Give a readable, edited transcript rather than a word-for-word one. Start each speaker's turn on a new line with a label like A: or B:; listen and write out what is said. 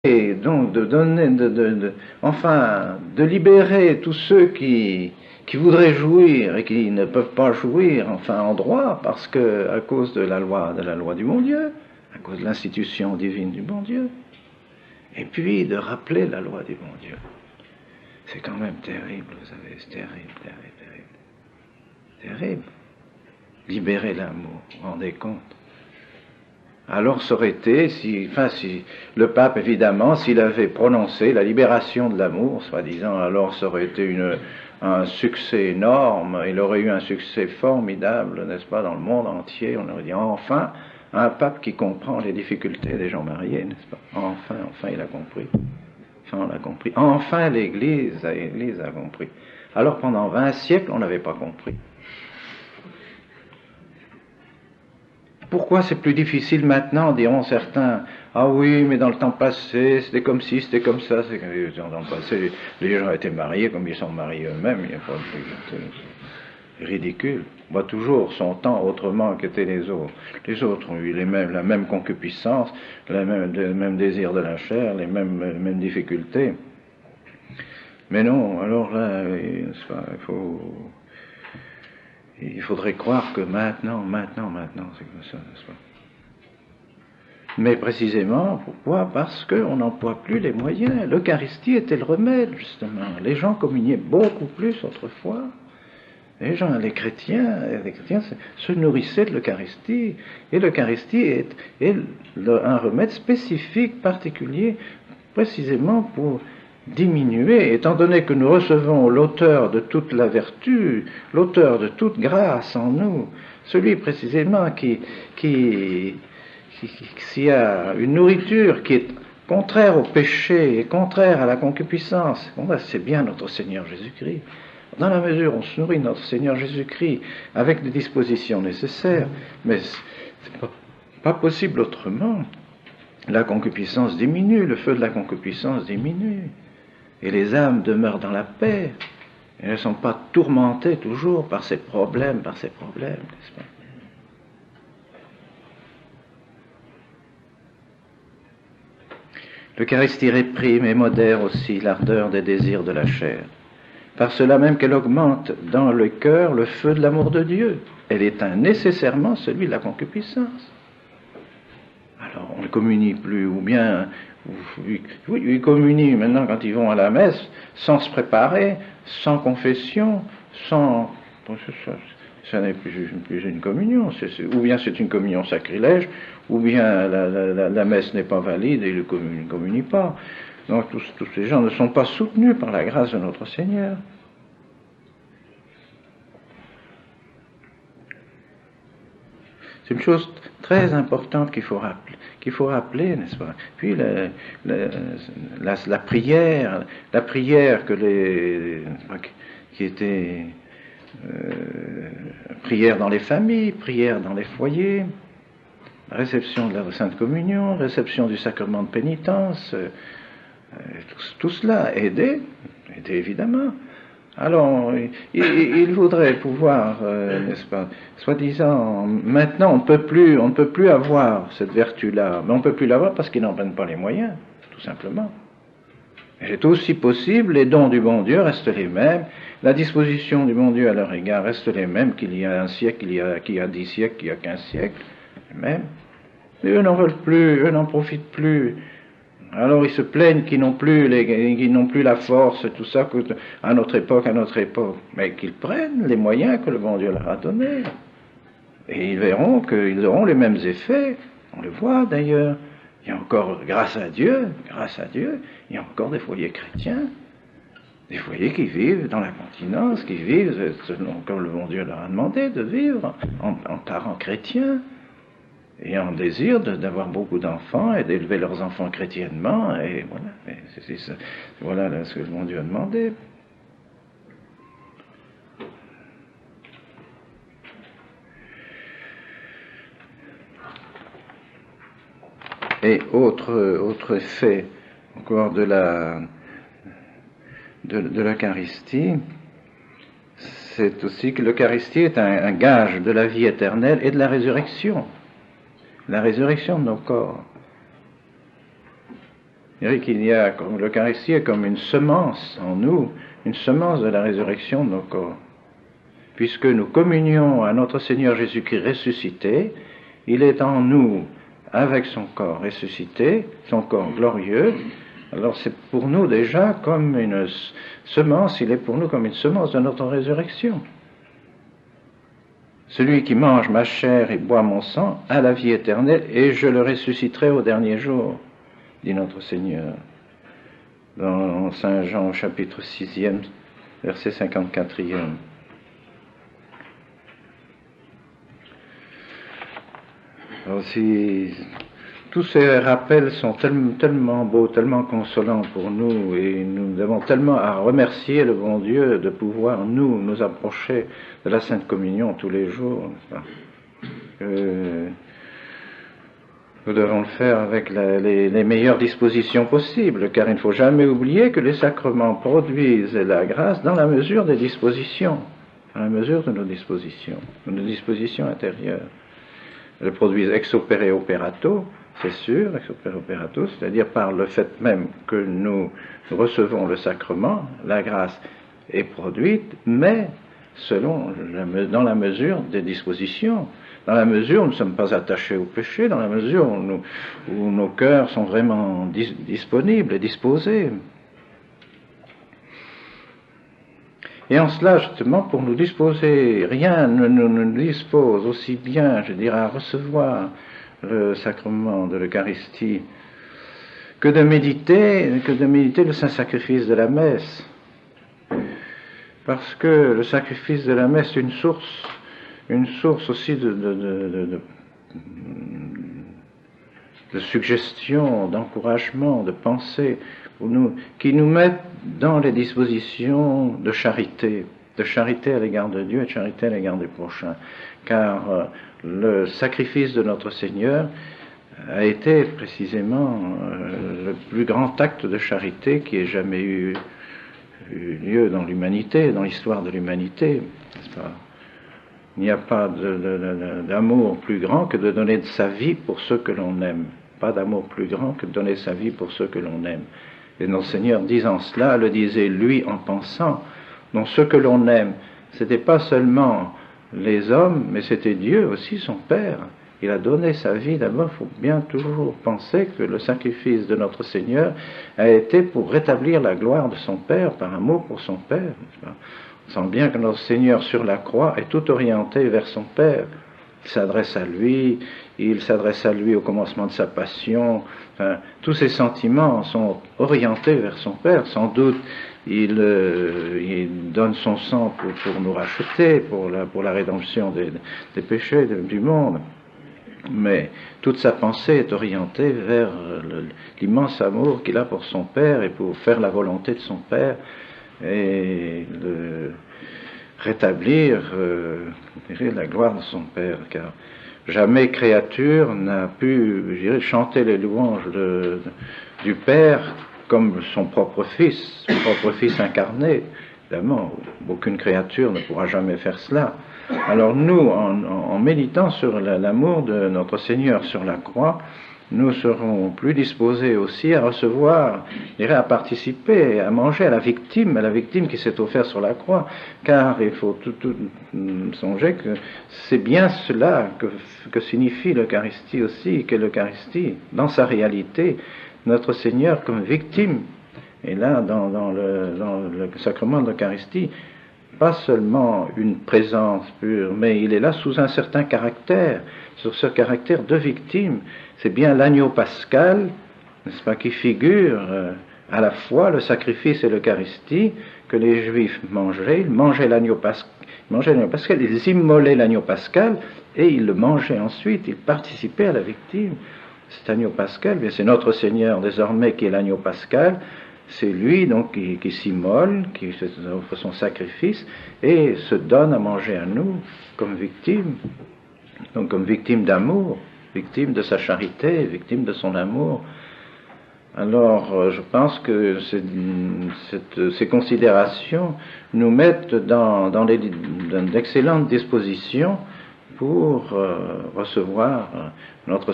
A: Et donc de donner, enfin, de libérer tous ceux qui voudraient jouir et qui ne peuvent pas jouir, enfin, en droit, parce que à cause de la loi du bon Dieu, à cause de l'institution divine du bon Dieu, et puis de rappeler la loi du bon Dieu. C'est quand même terrible, vous savez, c'est terrible, terrible, terrible. Terrible. Libérer l'amour, vous vous rendez compte? Alors ça aurait été, si le pape, évidemment, s'il avait prononcé la libération de l'amour, soi-disant, alors ça aurait été un succès énorme, il aurait eu un succès formidable, n'est-ce pas, dans le monde entier. On aurait dit, enfin, un pape qui comprend les difficultés des gens mariés, n'est-ce pas? Enfin, il a compris. Enfin, on l'a compris. Enfin, l'Église a compris. Alors, pendant 20 siècles, on n'avait pas compris. Pourquoi c'est plus difficile maintenant, diront certains? Ah oui, mais dans le temps passé, c'était comme ci, c'était comme ça. Dans le passé, les gens étaient mariés comme ils sont mariés eux-mêmes. Il n'y a pas de... C'est ridicule. On voit toujours son temps autrement qu'étaient les autres. Les autres ont eu la même concupiscence, le même désir de la chair, les mêmes difficultés. Mais non, alors là, il faudrait croire que maintenant, c'est comme ça, n'est-ce pas? Mais précisément, pourquoi? Parce qu'on n'emploie plus les moyens. L'Eucharistie était le remède, justement. Les gens communiaient beaucoup plus autrefois. Les chrétiens se nourrissaient de l'Eucharistie. Et l'Eucharistie est un remède spécifique, particulier, précisément pour diminuer, étant donné que nous recevons l'auteur de toute la vertu, l'auteur de toute grâce en nous, celui précisément s'il y a une nourriture qui est contraire au péché et contraire à la concupiscence, c'est bien notre Seigneur Jésus-Christ. Dans la mesure où on se nourrit de notre Seigneur Jésus-Christ avec des dispositions nécessaires, mais c'est pas possible autrement. La concupiscence diminue, le feu de la concupiscence diminue, et les âmes demeurent dans la paix. Elles ne sont pas tourmentées toujours par ces problèmes, n'est-ce pas? L'Eucharistie réprime et modère aussi l'ardeur des désirs de la chair. Par cela même qu'elle augmente dans le cœur le feu de l'amour de Dieu. Elle éteint nécessairement celui de la concupiscence. Alors on ne communie plus, ou bien ils communient maintenant quand ils vont à la messe, sans se préparer, sans confession, sans... Ça n'est plus une communion, ou bien c'est une communion sacrilège, ou bien la messe n'est pas valide et ils ne communient pas. Donc tous ces gens ne sont pas soutenus par la grâce de notre Seigneur. C'est une chose très importante qu'il faut rappeler, n'est-ce pas? Puis la prière qui était prière dans les familles, prière dans les foyers, réception de la Sainte Communion, réception du sacrement de pénitence, tout cela aidait évidemment. Alors, il voudrait pouvoir, n'est-ce pas, soi-disant, maintenant on ne peut plus avoir cette vertu-là, mais on ne peut plus l'avoir parce qu'ils n'en prennent pas les moyens, tout simplement. C'est aussi possible, les dons du bon Dieu restent les mêmes, la disposition du bon Dieu à leur égard reste les mêmes qu'il y a un siècle, qu'il y a 10 siècles, qu'il y a 15 siècles, les mêmes. Et eux n'en veulent plus, eux n'en profitent plus. Alors ils se plaignent qu'ils n'ont plus la force, tout ça, à notre époque, mais qu'ils prennent les moyens que le bon Dieu leur a donnés. Et ils verront qu'ils auront les mêmes effets. On le voit d'ailleurs. Il y a encore, grâce à Dieu, il y a encore des foyers chrétiens, des foyers qui vivent dans la continence, qui vivent comme le bon Dieu leur a demandé de vivre, en parents chrétiens, et en désir d'avoir beaucoup d'enfants et d'élever leurs enfants chrétiennement, et voilà, voilà ce que le bon Dieu a demandé. Et autre effet encore de l'Eucharistie, c'est aussi que l'Eucharistie est un gage de la vie éternelle et de la résurrection de nos corps. Je dirais qu'il y a, comme l'Eucharistie est comme une semence en nous, une semence de la résurrection de nos corps. Puisque nous communions à notre Seigneur Jésus-Christ ressuscité, il est en nous avec son corps ressuscité, son corps glorieux. Alors c'est pour nous déjà comme une semence, il est pour nous comme une semence de notre résurrection. Celui qui mange ma chair et boit mon sang a la vie éternelle, et je le ressusciterai au dernier jour, dit notre Seigneur. Dans Saint Jean chapitre 6e, verset 54e. Aussi, tous ces rappels sont tellement beaux, tellement consolants pour nous, et nous avons tellement à remercier le bon Dieu de pouvoir nous approcher de la Sainte Communion tous les jours. Nous devons le faire avec les meilleures dispositions possibles, car il ne faut jamais oublier que les sacrements produisent la grâce dans la mesure des dispositions, dans la mesure de nos dispositions intérieures. Elles produisent ex opere operato, c'est sûr, ex opere operato, c'est-à-dire par le fait même que nous recevons le sacrement, la grâce est produite, mais dans la mesure des dispositions, dans la mesure où nous ne sommes pas attachés au péché, dans la mesure où nos cœurs sont vraiment disponibles et disposés. Et en cela, justement, pour nous disposer, rien ne nous dispose aussi bien, je dirais, à recevoir le sacrement de l'Eucharistie que de méditer le saint sacrifice de la messe. Parce que le sacrifice de la messe est une source aussi de suggestion, d'encouragement, de pensée, qui nous mettent dans les dispositions de charité à l'égard de Dieu et de charité à l'égard du prochain. Car le sacrifice de notre Seigneur a été précisément le plus grand acte de charité qui ait jamais eu lieu dans l'humanité, dans l'histoire de l'humanité, n'est-ce pas ? Il n'y a pas d'amour plus grand que de donner de sa vie pour ceux que l'on aime. Pas d'amour plus grand que de donner sa vie pour ceux que l'on aime. Et notre Seigneur, disant cela, le disait lui en pensant, dont ceux que l'on aime, c'était pas seulement les hommes, mais c'était Dieu aussi, son Père. Il a donné sa vie. D'abord, il faut bien toujours penser que le sacrifice de notre Seigneur a été pour rétablir la gloire de son Père, par amour pour son Père. On sent bien que notre Seigneur sur la croix est tout orienté vers son Père. Il s'adresse à lui au commencement de sa passion. Enfin, tous ses sentiments sont orientés vers son Père. Sans doute, il donne son sang pour nous racheter, pour la rédemption des péchés du monde. Mais toute sa pensée est orientée vers l'immense amour qu'il a pour son Père et pour faire la volonté de son Père et rétablir la gloire de son Père, car jamais créature n'a pu, je dirais, chanter les louanges du Père comme son propre Fils incarné. Évidemment, aucune créature ne pourra jamais faire cela. Alors nous, en méditant sur l'amour de notre Seigneur sur la croix, nous serons plus disposés aussi à recevoir, je dirais, à participer, à manger à la victime qui s'est offerte sur la croix, car il faut tout songer que c'est bien cela que signifie l'Eucharistie aussi, que l'Eucharistie, dans sa réalité, notre Seigneur comme victime. Et là, dans le sacrement de l'Eucharistie, pas seulement une présence pure, mais il est là sous un certain caractère, sur ce caractère de victime. C'est bien l'agneau pascal, n'est-ce pas, qui figure à la fois le sacrifice et l'Eucharistie que les Juifs mangeaient. Ils mangeaient l'agneau pascal, ils immolaient l'agneau pascal et ils le mangeaient ensuite, ils participaient à la victime. Cet agneau pascal, bien, c'est notre Seigneur désormais qui est l'agneau pascal. C'est lui donc qui s'immole, qui offre son sacrifice et se donne à manger à nous comme victime, donc comme victime d'amour, victime de sa charité, victime de son amour. Alors je pense que ces considérations nous mettent dans d'excellentes dispositions pour recevoir notre